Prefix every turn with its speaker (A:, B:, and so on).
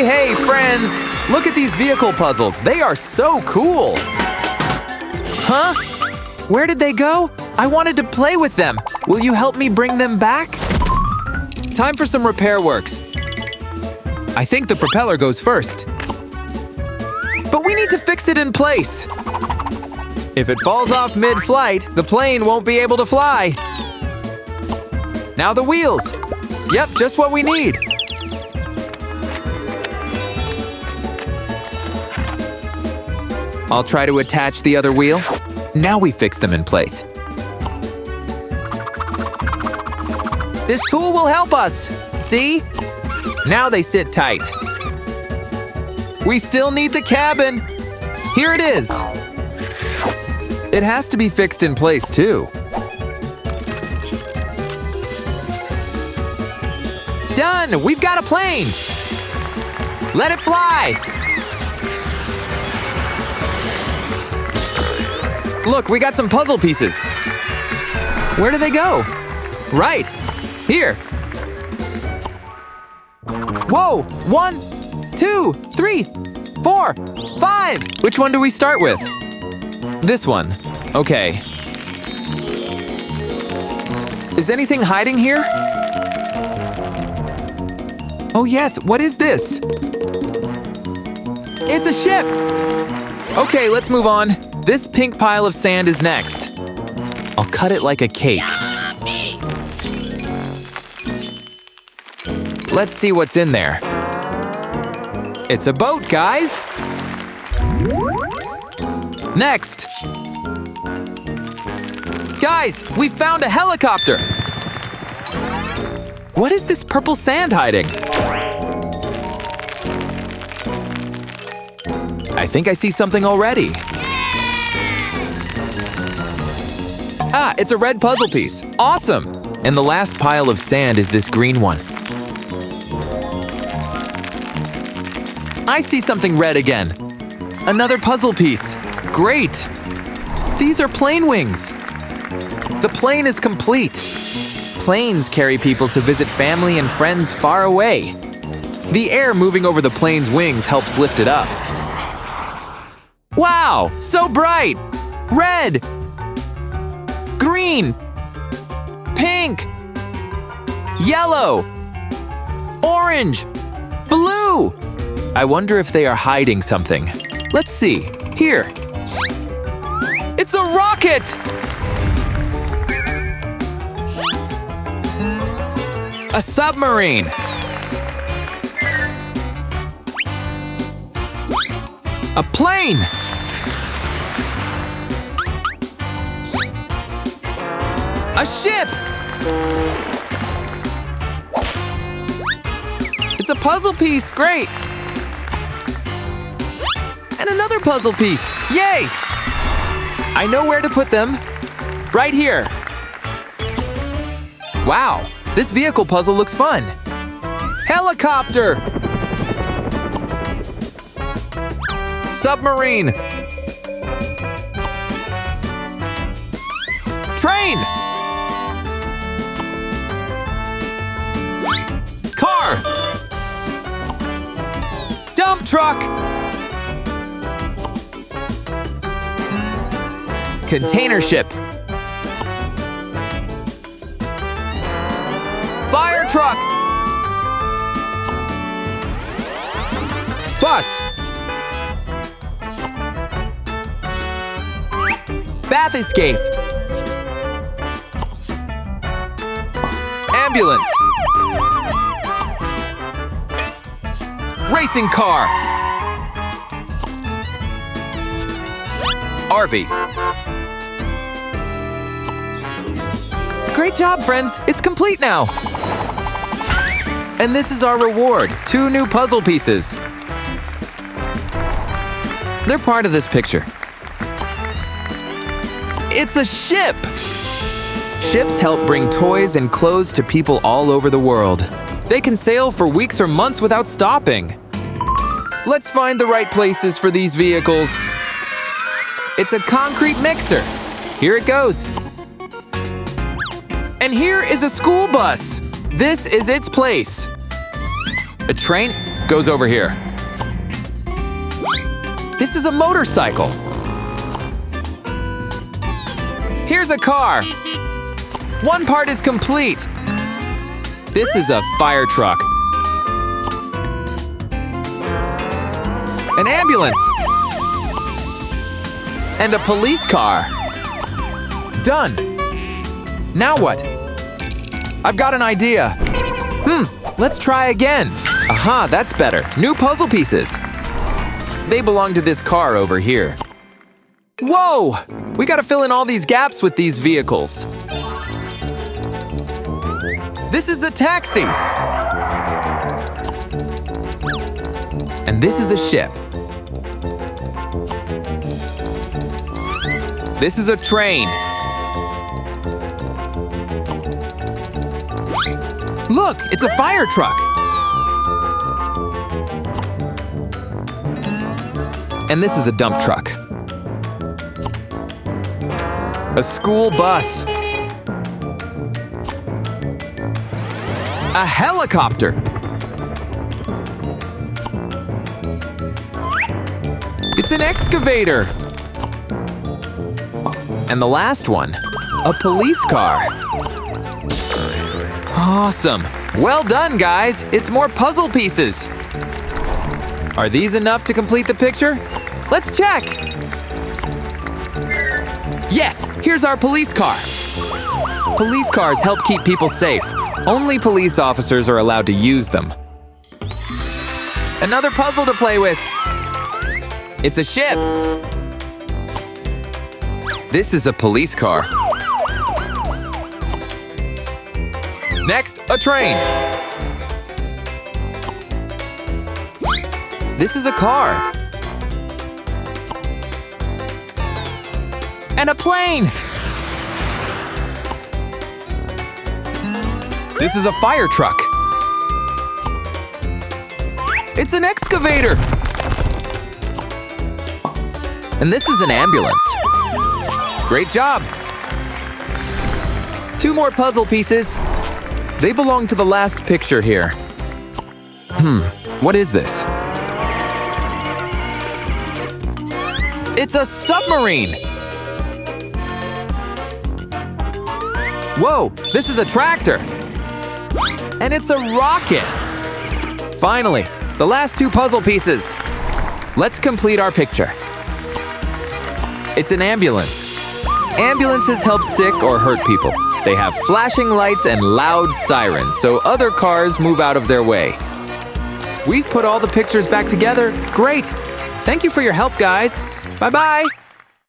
A: Hey, friends! Look at these vehicle puzzles. They are so cool! Huh? Where did they go? I wanted to play with them. Will you help me bring them back? Time for some repair works. I think the propeller goes first. But we need to fix it in place. If it falls off mid-flight, the plane won't be able to fly. Now the wheels. Yep, just what we need. I'll try to attach the other wheel. Now we fix them in place. This tool will help us. See? Now they sit tight. We still need the cabin. Here it is. It has to be fixed in place too. Done! We've got a plane! Let it fly! Look, we got some puzzle pieces. Where do they go? Right! Here! Whoa! 1, 2, 3, 4, 5! Which one do we start with? This one. Okay. Is anything hiding here? Oh yes, what is this? It's a ship! Okay, let's move on. This pink pile of sand is next. I'll cut it like a cake. Let's see what's in there. It's a boat, guys! Next! Guys, we found a helicopter! What is this purple sand hiding? I think I see something already. Ah, it's a red puzzle piece. Awesome! And the last pile of sand is this green one. I see something red again. Another puzzle piece. Great! These are plane wings. The plane is complete. Planes carry people to visit family and friends far away. The air moving over the plane's wings helps lift it up. Wow! So bright! Red! Green! Pink! Yellow! Orange! Blue! I wonder if they are hiding something. Let's see. Here. It's a rocket! A submarine! A plane! A ship! It's a puzzle piece, great! And another puzzle piece, yay! I know where to put them. Right here. Wow, this vehicle puzzle looks fun. Helicopter! Submarine! Train! Car! Dump truck! Container ship! Fire truck! Bus! Bath escape! Ambulance! Racing car! RV! Great job, friends! It's complete now! And this is our reward, 2 new puzzle pieces. They're part of this picture. It's a ship! Ships help bring toys and clothes to people all over the world. They can sail for weeks or months without stopping. Let's find the right places for these vehicles. It's a concrete mixer. Here it goes. And here is a school bus. This is its place. A train? goes over here. This is a motorcycle. Here's a car. One part is complete. This is a fire truck. An ambulance. And a police car. Done. Now what? I've got an idea. Let's try again. Aha, that's better. New puzzle pieces. They belong to this car over here. Whoa! We gotta fill in all these gaps with these vehicles. This is a taxi. And this is a ship. This is a train. Look, it's a fire truck. And this is a dump truck. A school bus. A helicopter. It's an excavator. And the last one, a police car. Awesome. Well done, guys. It's more puzzle pieces. Are these enough to complete the picture? Let's check. Yes, here's our police car. Police cars help keep people safe. Only police officers are allowed to use them. Another puzzle to play with. It's a ship. This is a police car. Next, a train. This is a car. And a plane. This is a fire truck. It's an excavator. And this is an ambulance. Great job. 2 more puzzle pieces. They belong to the last picture here. What is this? It's a submarine! Whoa, this is a tractor! And it's a rocket! Finally, the last 2 puzzle pieces. Let's complete our picture. It's an ambulance. Ambulances help sick or hurt people. They have flashing lights and loud sirens, so other cars move out of their way. We've put all the pictures back together. Great! Thank you for your help, guys. Bye-bye!